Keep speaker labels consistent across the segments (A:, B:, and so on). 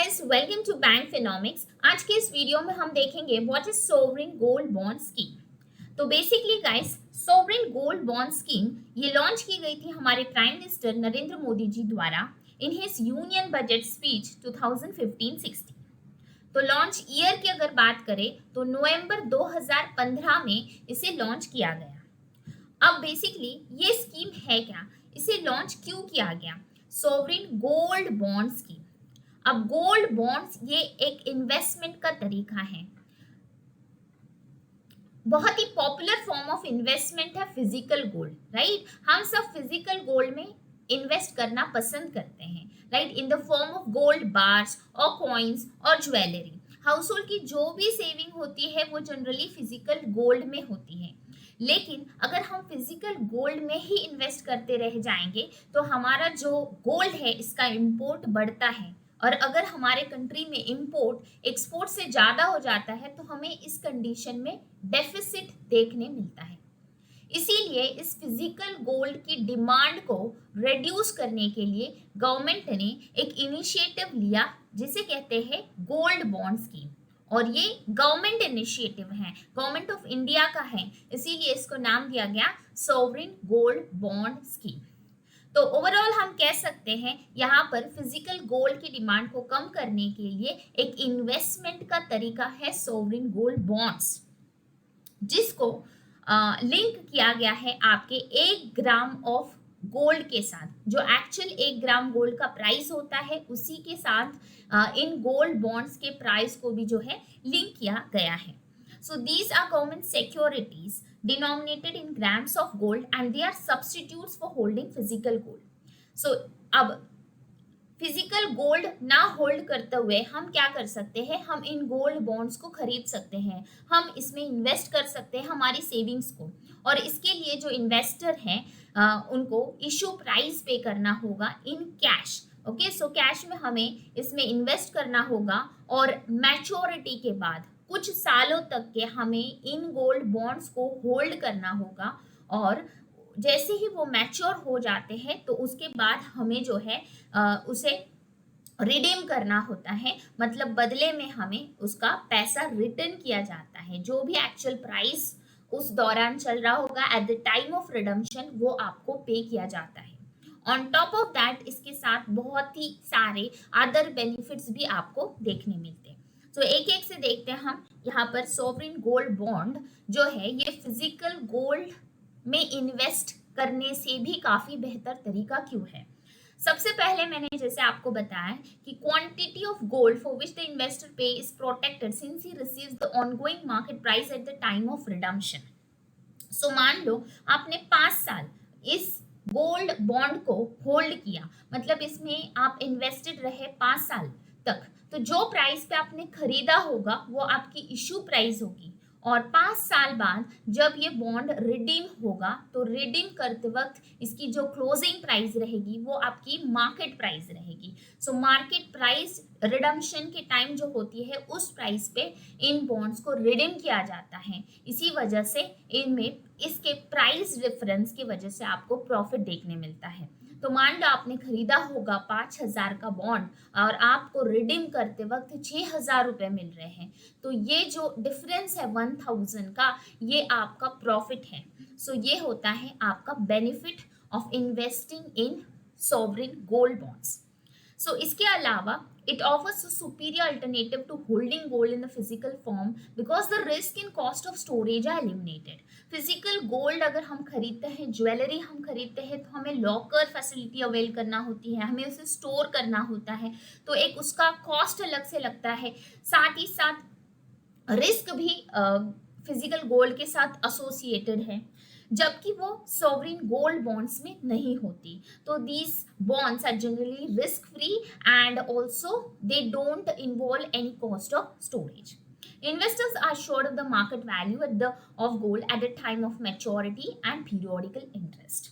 A: Guys, welcome to Bank Finomics. आज के इस वीडियो में हम देखेंगे what is sovereign gold bond scheme. तो basically guys, sovereign gold bond scheme ये लॉन्च की गई थी हमारे प्राइम मिनिस्टर नरेंद्र मोदी जी द्वारा in his union budget speech 2015-16। तो लॉन्च ईयर की अगर बात करें तो नवंबर 2015 में इसे लॉन्च किया गया। अब बेसिकली ये स्कीम है क्या, इसे लॉन्च क्यों किया गया? Sovereign gold bond scheme. अब गोल्ड बॉन्ड्स ये एक इन्वेस्टमेंट का तरीका है, बहुत ही पॉपुलर फॉर्म ऑफ इन्वेस्टमेंट है फिजिकल गोल्ड, राइट। हम सब फिजिकल गोल्ड में इन्वेस्ट करना पसंद करते हैं, right, in the form of gold bars और कॉइन्स और ज्वेलरी। हाउस होल्ड की जो भी सेविंग होती है वो जनरली फिजिकल गोल्ड में होती है। लेकिन अगर हम फिजिकल गोल्ड में ही इन्वेस्ट करते रह जाएंगे तो हमारा जो गोल्ड है इसका इंपोर्ट बढ़ता है, और अगर हमारे कंट्री में इंपोर्ट एक्सपोर्ट से ज़्यादा हो जाता है तो हमें इस कंडीशन में डेफिसिट देखने मिलता है। इसीलिए इस फिजिकल गोल्ड की डिमांड को रिड्यूस करने के लिए गवर्नमेंट ने एक इनिशिएटिव लिया जिसे कहते हैं गोल्ड बॉन्ड स्कीम। और ये गवर्नमेंट इनिशिएटिव है, गवर्नमेंट ऑफ इंडिया का है, इसीलिए इसको नाम दिया गया सोवरिन गोल्ड बॉन्ड स्कीम। तो ओवरऑल हम कह सकते हैं यहाँ पर फिजिकल गोल्ड की डिमांड को कम करने के लिए एक इन्वेस्टमेंट का तरीका है सोवरिन गोल्ड बॉन्ड्स, जिसको लिंक किया गया है आपके 1 ग्राम ऑफ गोल्ड के साथ। जो एक्चुअल 1 ग्राम गोल्ड का प्राइस होता है उसी के साथ इन गोल्ड बॉन्ड्स के प्राइस को भी जो है लिंक किया गया है। So these are government securities denominated in grams of gold and they are substitutes for holding physical gold. So अब फिजिकल गोल्ड ना होल्ड करते हुए हम क्या कर सकते हैं, हम इन गोल्ड बॉन्ड्स को खरीद सकते हैं, हम इसमें इन्वेस्ट कर सकते हैं हमारी सेविंग्स को। और इसके लिए जो इन्वेस्टर हैं उनको इशू प्राइस पे करना होगा in cash. Okay, so cash में हमें इसमें इन्वेस्ट करना होगा और मैच्योरिटी के बाद कुछ सालों तक के हमें इन गोल्ड बॉन्ड्स को होल्ड करना होगा। और जैसे ही वो मैच्योर हो जाते हैं तो उसके बाद हमें जो है उसे रिडीम करना होता है, मतलब बदले में हमें उसका पैसा रिटर्न किया जाता है। जो भी एक्चुअल प्राइस उस दौरान चल रहा होगा eight the time of redemption वो आपको पे किया जाता है। ऑन टॉप ऑफ दैट इसके साथ बहुत ही सारे अदर बेनिफिट्स भी आपको देखने मिलते हैं। तो एक एक से देखते हैं हम। यहाँ पर सोवरिन गोल्ड बॉन्ड जो है ये फिजिकल गोल्ड में इन्वेस्ट करने से भी काफी बेहतर तरीका क्यों है। सबसे पहले मैंने जैसे आपको बताया कि quantity of gold for which the investor pay is protected since he receives the ongoing market price at the time of redemption. So मान लो आपने 5 साल इस गोल्ड बॉन्ड को होल्ड किया, मतलब इसमें आप इन्वेस्टेड रहे 5 साल तक, तो जो प्राइस पे आपने खरीदा होगा वो आपकी इशू प्राइस होगी। और 5 साल बाद जब ये बॉन्ड रिडीम होगा तो रिडीम करते वक्त इसकी जो क्लोजिंग प्राइस रहेगी वो आपकी मार्केट प्राइस रहेगी। सो मार्केट प्राइस रिडम्पशन के टाइम जो होती है उस प्राइस पे इन बॉन्ड्स को रिडीम किया जाता है। इसी वजह से इनमें इसके प्राइस डिफरेंस की वजह से आपको प्रॉफिट देखने मिलता है। तो मान लो आपने खरीदा होगा 5,000 का बॉन्ड और आपको रिडीम करते वक्त 6,000 रुपए मिल रहे हैं, तो ये जो डिफरेंस है 1,000 का ये आपका प्रॉफिट है। सो ये होता है आपका benefit of investing in sovereign gold bonds. So इसके अलावा it offers a superior alternative to holding gold in the physical form because the risk and cost of storage are eliminated. Physical gold अगर हम खरीदते हैं, jewellery हम खरीदते हैं, तो हमें लॉकर फैसिलिटी अवेल करना होती है, हमें उसे स्टोर करना होता है, तो एक उसका कॉस्ट अलग से लगता है। साथ ही साथ रिस्क भी फिजिकल गोल्ड के साथ एसोसिएटेड है, जबकि वो सोवरिन गोल्ड बॉन्ड्स में नहीं होती। तो these bonds are generally risk free and also they don't involve any cost of storage. Investors are assured of the market value of gold at the time of maturity and periodical interest.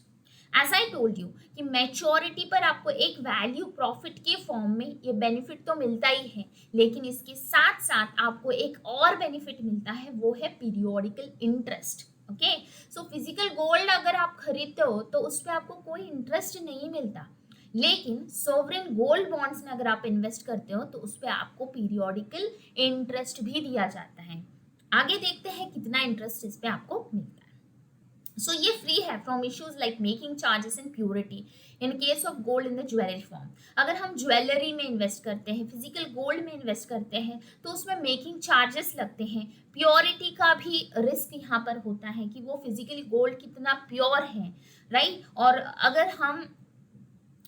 A: As I told you कि maturity पर आपको एक value profit के form में ये benefit तो मिलता ही है, लेकिन इसके साथ साथ आपको एक और बेनिफिट मिलता है, वो है periodical interest. Okay, so physical gold अगर आप खरीदते हो तो उस पर आपको कोई इंटरेस्ट नहीं मिलता, लेकिन सोवरेन गोल्ड बॉन्ड्स में अगर आप इन्वेस्ट करते हो तो उस पर आपको पीरियोडिकल इंटरेस्ट भी दिया जाता है। आगे देखते हैं कितना इंटरेस्ट इस पे आपको मिलता है। सो ये फ्री है from issues like making charges in purity in case of gold in the jewellery form. अगर हम ज्वेलरी में इन्वेस्ट करते हैं, फिजिकल गोल्ड में इन्वेस्ट करते हैं, तो उसमें मेकिंग चार्जेस लगते हैं, प्योरिटी का भी रिस्क यहाँ पर होता है कि वो फिजिकली गोल्ड कितना प्योर है, राइट। और अगर हम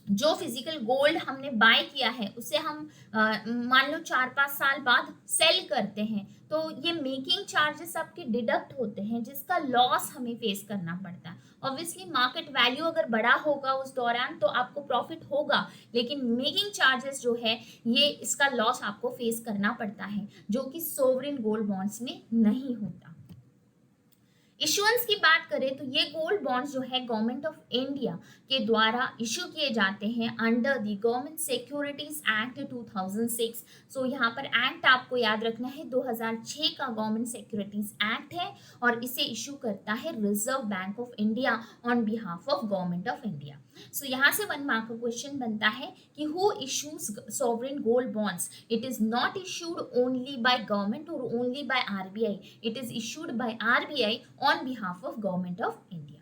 A: जो फिजिकल गोल्ड हमने बाय किया है उसे हम मान लो 4-5 साल बाद सेल करते हैं, तो ये मेकिंग चार्जेस आपके डिडक्ट होते हैं जिसका लॉस हमें फेस करना पड़ता है। ऑब्वियसली मार्केट वैल्यू अगर बड़ा होगा उस दौरान तो आपको प्रॉफिट होगा, लेकिन मेकिंग चार्जेस जो है ये इसका लॉस आपको फेस करना पड़ता है, जो कि सोवरेन गोल्ड बॉन्ड्स में नहीं होता। इश्यूएंस की बात करें तो ये गोल्ड बॉन्ड्स जो है गवर्नमेंट ऑफ इंडिया के द्वारा इशू किए जाते हैं under the government securities act 2006। सो यहाँ पर एक्ट आपको याद रखना है 2006 का गवर्नमेंट सिक्योरिटीज एक्ट है और इसे इशू करता है Reserve Bank of India on behalf of government of India. So यहाँ से 1 मार्क का क्वेश्चन बनता है कि who issues sovereign gold bonds. It is not issued only by government और only by RBI, it is issued by RBI on behalf of government of India.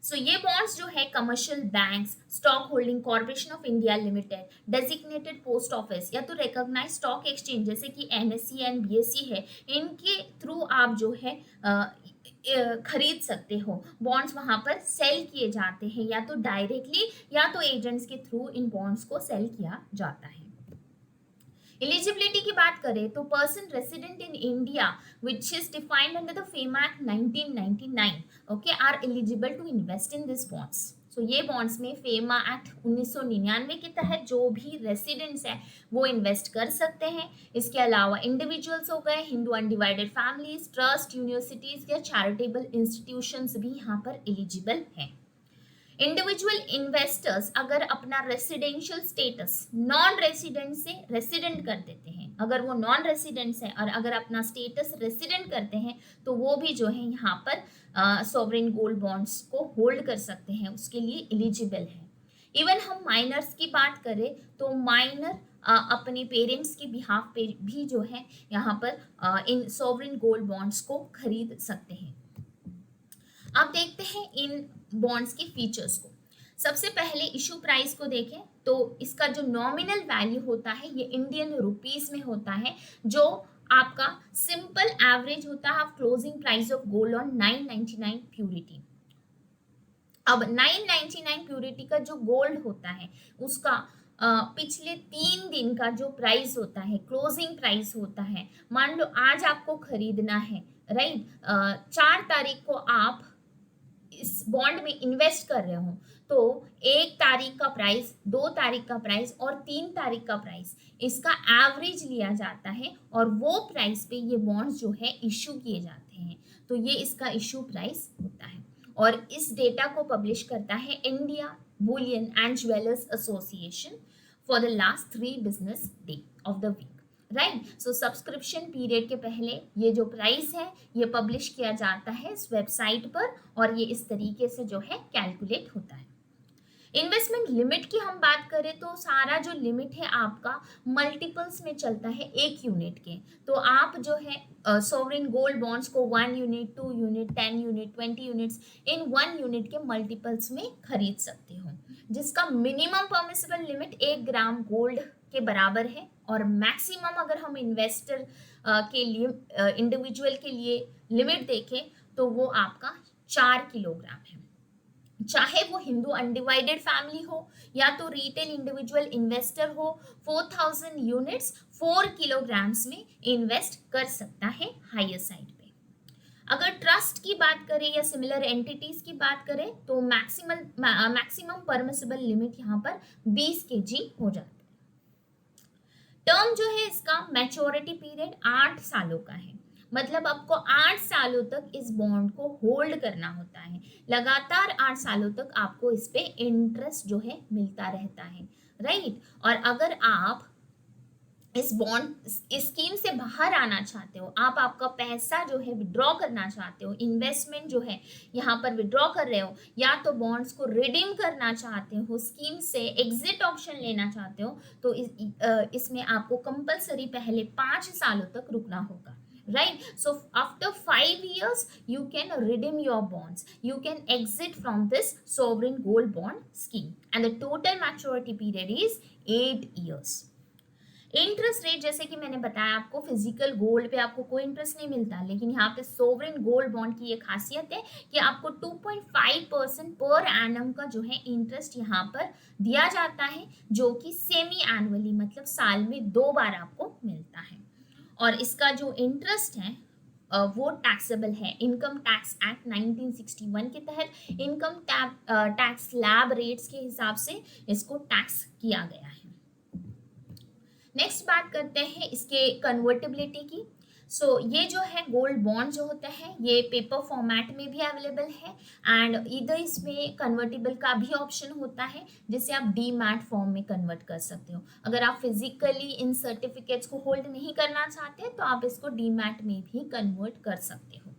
A: So ये bonds जो है commercial banks, stock holding corporation of India limited, designated post office या तो recognise stock exchange जैसे कि NSC and BSc है, इनके through आप जो है खरीद सकते हो। बॉन्ड्स वहां पर सेल किए जाते हैं या तो डायरेक्टली या तो एजेंट्स के थ्रू इन बॉन्ड्स को सेल किया जाता है। एलिजिबिलिटी की बात करें तो person resident in India which is defined under the FEMA act 1999 okay are eligible to invest in this bonds. So ये बॉन्ड्स में फेमा एक्ट 1999 के तहत जो भी रेसिडेंट्स है वो इन्वेस्ट कर सकते हैं। इसके अलावा इंडिविजुअल्स हो गए, Hindu undivided families, trust, universities या चैरिटेबल इंस्टीट्यूशंस भी यहाँ पर एलिजिबल हैं। इंडिविजुअल इन्वेस्टर्स अगर अपना रेसिडेंशियल स्टेटस नॉन रेसिडेंट से रेसिडेंट कर देते हैं, अगर वो नॉन रेसिडेंट्स है और अगर अपना स्टेटस रेसिडेंट करते हैं तो वो भी जो है यहाँ पर सोवरेन गोल्ड बॉन्ड्स को होल्ड कर सकते हैं, उसके लिए एलिजिबल है। इवन हम माइनर्स की बात करें तो माइनर अपने पेरेंट्स के बिहाफ पे भी जो है यहाँ पर इन सोवरेन गोल्ड बॉन्ड्स को खरीद सकते हैं। अब देखते हैं इन बॉन्ड्स के फीचर्स को। सबसे पहले इशू प्राइस को देखें तो इसका जो नॉमिनल वैल्यू होता है ये इंडियन रुपीस में होता है, जो आपका सिंपल एवरेज होता है closing price of gold on 999 purity. अब 999 प्यूरिटी का जो गोल्ड होता है उसका पिछले 3 दिन का जो प्राइस होता है, क्लोजिंग प्राइस होता है, मान लो आज आपको खरीदना है, राइट, 4 तारीख को आप इस बॉन्ड में इन्वेस्ट कर रहे हो तो 1 तारीख का प्राइस, 2 तारीख का प्राइस और 3 तारीख का प्राइस, इसका एवरेज लिया जाता है और वो प्राइस पे ये बॉन्ड्स जो है इशू किए जाते हैं। तो ये इसका इशू प्राइस होता है और इस डेटा को पब्लिश करता है India bullion and jewellers association for the last 3 business day of the week, right. So subscription period के पहले ये जो प्राइस है ये पब्लिश किया जाता है इस वेबसाइट पर और ये इस तरीके से जो है कैलकुलेट होता है। इन्वेस्टमेंट लिमिट की हम बात करें तो सारा जो लिमिट है आपका मल्टीपल्स में चलता है 1 यूनिट के। तो आप जो है सोवरेन गोल्ड बॉन्ड्स को 1 unit, 2 unit, 10 unit, 20 units in 1 unit के मल्टीपल्स में खरीद सकते हो, जिसका minimum permissible limit 1 gram gold के बराबर है और मैक्सिमम अगर हम इन्वेस्टर के लिए इंडिविजुअल के लिए लिमिट देखें तो वो आपका 4 किलोग्राम है। चाहे वो हिंदू अनडिवाइडेड फैमिली हो या तो रिटेल इंडिविजुअल इन्वेस्टर हो, 4000 यूनिट्स 4 किलोग्राम्स में इन्वेस्ट कर सकता है हायर साइड पे। अगर ट्रस्ट की बात करें या सिमिलर एंटिटीज की बात करें तो मैक्सिमम परमिसिबल लिमिट यहाँ पर 20 kg हो जाता है। टर्म जो है इसका मैच्योरिटी पीरियड 8 सालों का है, मतलब आपको 8 सालों तक इस बॉन्ड को होल्ड करना होता है, लगातार 8 सालों तक आपको इस पे इंटरेस्ट जो है मिलता रहता है, राइट। और अगर आप इस बॉन्ड स्कीम से बाहर आना चाहते हो, आप आपका पैसा जो है विड्रॉ करना चाहते हो, इन्वेस्टमेंट जो है यहाँ पर विड्रॉ कर रहे हो, या तो बॉन्ड्स को रिडीम करना चाहते हो, स्कीम से एग्जिट ऑप्शन लेना चाहते हो, तो इसमें आपको कंपलसरी पहले 5 सालों तक रुकना होगा, right? So after 5 years you can redeem your bonds, you can exit from this sovereign gold bond scheme, and the total maturity period is 8 years. Interest rate जैसे कि मैंने बताया आपको, फिजिकल गोल्ड पे आपको कोई इंटरेस्ट नहीं मिलता, लेकिन यहाँ पे सोवरेन गोल्ड बॉन्ड की ये खासियत है कि आपको 2.5% पर एनम का जो है इंटरेस्ट यहाँ पर दिया जाता है, जो कि सेमी एनुअली मतलब साल में 2 बार आपको मिलता है। और इसका जो इंटरेस्ट है वो टैक्सेबल है इनकम टैक्स एक्ट 1961 के तहत, इनकम टैक्स स्लैब रेट्स के हिसाब से इसको टैक्स किया गया है। नेक्स्ट बात करते हैं इसके कन्वर्टेबिलिटी की। ये जो है गोल्ड बॉन्ड जो होता है ये पेपर फॉर्मेट में भी अवेलेबल है, एंड इधर इसमें कन्वर्टेबल का भी ऑप्शन होता है, जिसे आप डीमैट फॉर्म में कन्वर्ट कर सकते हो। अगर आप फिजिकली इन सर्टिफिकेट्स को होल्ड नहीं करना चाहते तो आप इसको डीमैट में भी कन्वर्ट कर सकते हो।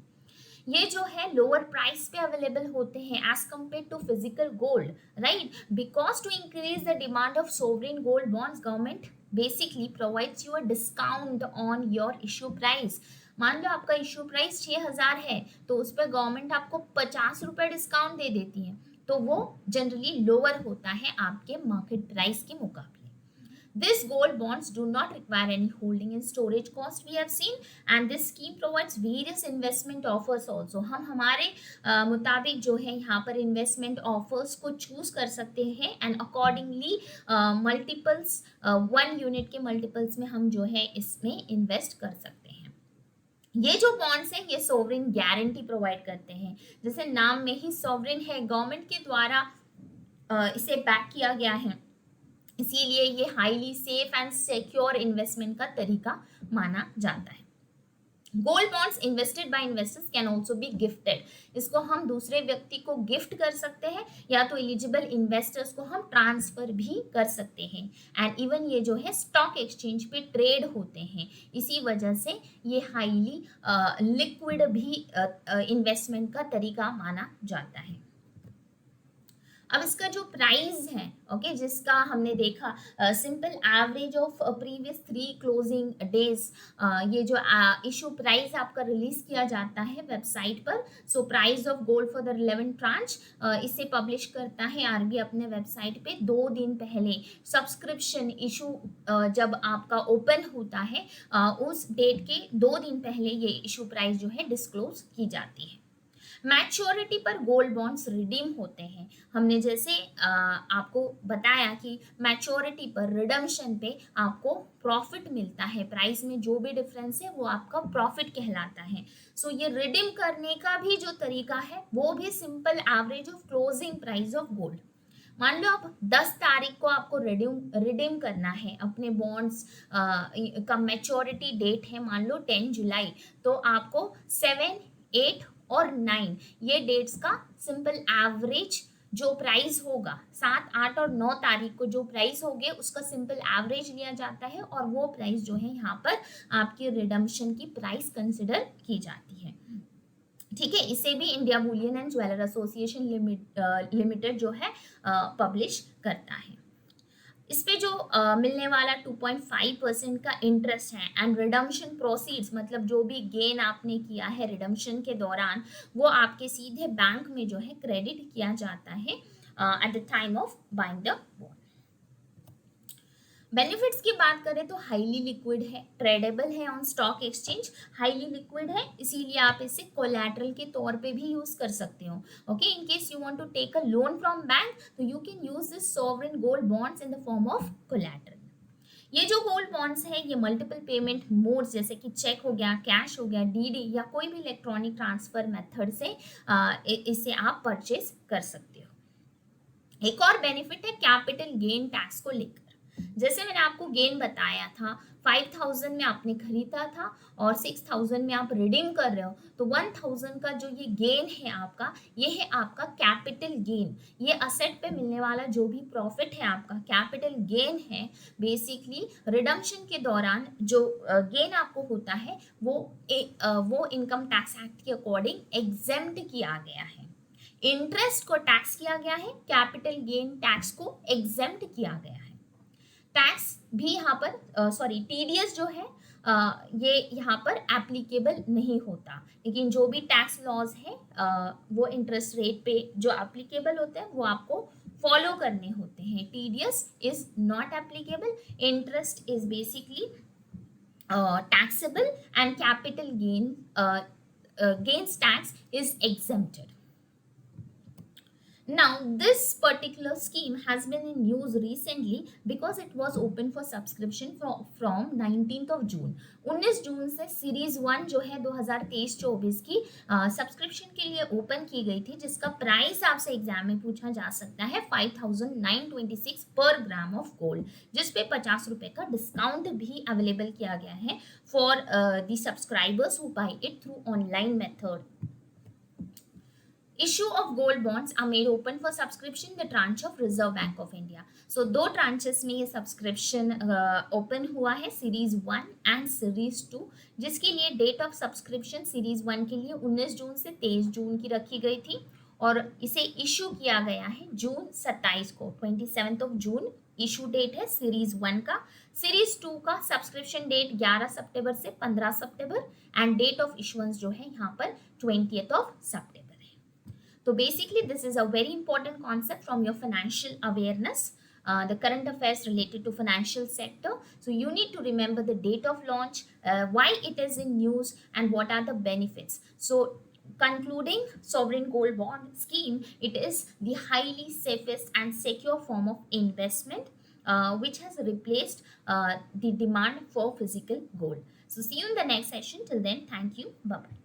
A: ये जो है लोअर प्राइस पे अवेलेबल होते हैं as compared to physical gold, right? Because to increase the demand of sovereign gold bonds, government basically provides you a discount on your issue price. मान लो आपका इश्यू प्राइस 6,000 है, तो उस पर गवर्नमेंट आपको 50 रुपये डिस्काउंट दे देती है, तो वो जनरली लोअर होता है आपके मार्केट प्राइस के मुकाबले। This gold bonds do not require any holding and storage cost we have seen, and this scheme provides various investment offers also. हम हमारे मुताबिक जो है यहाँ पर इन्वेस्टमेंट ऑफर्स को चूज कर सकते हैं, एंड अकॉर्डिंगली मल्टीपल्स 1 यूनिट के मल्टीपल्स में हम जो है इसमें इन्वेस्ट कर सकते हैं। ये जो बॉन्ड्स हैं ये सोवरेन गारंटी प्रोवाइड करते हैं, जैसे नाम में ही सोवरेन है, गवर्नमेंट के द्वारा इसे बैक किया गया है, इसीलिए ये highly safe and secure investment का तरीका माना जाता है। Gold bonds invested bye investors can also be gifted, इसको हम दूसरे व्यक्ति को गिफ्ट कर सकते हैं, या तो एलिजिबल इन्वेस्टर्स को हम ट्रांसफर भी कर सकते हैं, एंड इवन ये जो है स्टॉक एक्सचेंज पे ट्रेड होते हैं, इसी वजह से ये हाईली लिक्विड भी इन्वेस्टमेंट का तरीका माना जाता है। अब इसका जो प्राइस है, ओके, जिसका हमने देखा simple average of previous 3 closing days, ये जो इशू प्राइस आपका रिलीज किया जाता है वेबसाइट पर। So price of gold for the 11 tranche इसे पब्लिश करता है आरबीआई अपने वेबसाइट पे 2 दिन पहले। सब्सक्रिप्शन इशू जब आपका ओपन होता है उस डेट के 2 दिन पहले ये इशू प्राइस जो है डिस्क्लोज की जाती है। मैच्योरिटी पर गोल्ड बॉन्ड्स रिडीम होते हैं, हमने जैसे आपको बताया कि मैच्योरिटी पर रिडम्शन पे आपको प्रॉफिट मिलता है, प्राइस में जो भी डिफरेंस है वो आपका प्रॉफिट कहलाता है। ये रिडीम करने का भी जो तरीका है वो भी simple average of closing price of gold. मान लो आप 10 तारीख को आपको रिडीम करना है अपने बॉन्ड्स का मैच्योरिटी डेट है मान लो 10 जुलाई, तो आपको 7, 8 और 9 ये डेट्स का सिंपल एवरेज जो प्राइस होगा, 7, 8 और 9 तारीख को जो प्राइस होगे उसका सिंपल एवरेज लिया जाता है, और वो प्राइस जो है यहाँ पर आपकी रिडम्पशन की प्राइस कंसिडर की जाती है। ठीक है, इसे भी India bullion and jeweller association limited जो है पब्लिश करता है। इस पे जो मिलने वाला 2.5% का इंटरेस्ट है, एंड रिडम्पशन प्रोसीड्स मतलब जो भी गेन आपने किया है रिडम्पशन के दौरान वो आपके सीधे बैंक में जो है क्रेडिट किया जाता है eight the time of buying the bond. Benefits की बात करें तो हाईली लिक्विड है, ट्रेडेबल है on stock exchange, highly liquid है, इसीलिए आप इसे कोलैटरल के तौर पे भी यूज कर सकते हो। Okay, in case you want to take a loan from bank तो you can use this sovereign gold bonds in the form of collateral. ये जो गोल्ड बॉन्ड्स हैं ये मल्टीपल पेमेंट मोड्स जैसे कि चेक हो गया, कैश हो गया, डीडी या कोई भी इलेक्ट्रॉनिक ट्रांसफर मेथड से इसे आप परचेज कर सकते हो। एक और बेनिफिट है कैपिटल गेन टैक्स को लेकर। जैसे मैंने आपको गेन बताया था, 5000 में आपने खरीदा था और 6000 में आप रिडीम कर रहे हो, तो 1000 का जो ये गेन है आपका, ये है आपका कैपिटल गेन। ये असेट पे मिलने वाला जो भी प्रॉफिट है आपका कैपिटल गेन है। बेसिकली रिडम्पशन के दौरान जो गेन आपको होता है वो इनकम टैक्स एक्ट के अकॉर्डिंग एग्जेम्प्ट किया गया है। इंटरेस्ट को टैक्स किया गया है, कैपिटल गेन टैक्स को एग्जेम्प्ट किया गया है। टैक्स भी यहाँ पर सॉरी टीडीएस जो है ये यहाँ पर एप्लीकेबल नहीं होता, लेकिन जो भी टैक्स लॉज है वो इंटरेस्ट रेट पे जो एप्लीकेबल होते हैं वो आपको फॉलो करने होते हैं। TDS is not applicable, interest is basically taxable, and capital gains tax is exempted. Now, this particular scheme has been in use recently because it was open for subscription from 19th of June. 19 जून से series 1 जो है 2023-24 की subscription के लिए open की गई थी, जिसका प्राइस आपसे एग्जाम में पूछा जा सकता है 5926 पर ग्राम ऑफ गोल्ड, जिसपे 50 रुपए का डिस्काउंट भी अवेलेबल किया गया है for the subscribers who buy it through online method. Issue of gold bonds are made open for subscription the tranche of Reserve Bank of India. So दो tranches में ये सब्सक्रिप्शन ओपन हुआ है, series 1 and series 2, जिसके लिए date of subscription series 1 के लिए 19 जून से 23 जून की रखी गई थी और इसे इशू किया गया है जून 27 को, 27th of June issue date है सीरीज 1 का. सीरीज 2 का सब्सक्रिप्शन डेट 11 सितंबर से 15 सितंबर एंड डेट ऑफ इशुएंस जो है यहाँ पर 20th of September. So basically this is a very important concept from your financial awareness, the current affairs related to financial sector. So you need to remember the date of launch, why it is in news, and what are the benefits. So concluding, sovereign gold bond scheme, it is the highly safest and secure form of investment which has replaced the demand for physical gold. So see you in the next session. Till then, thank you. Bye bye.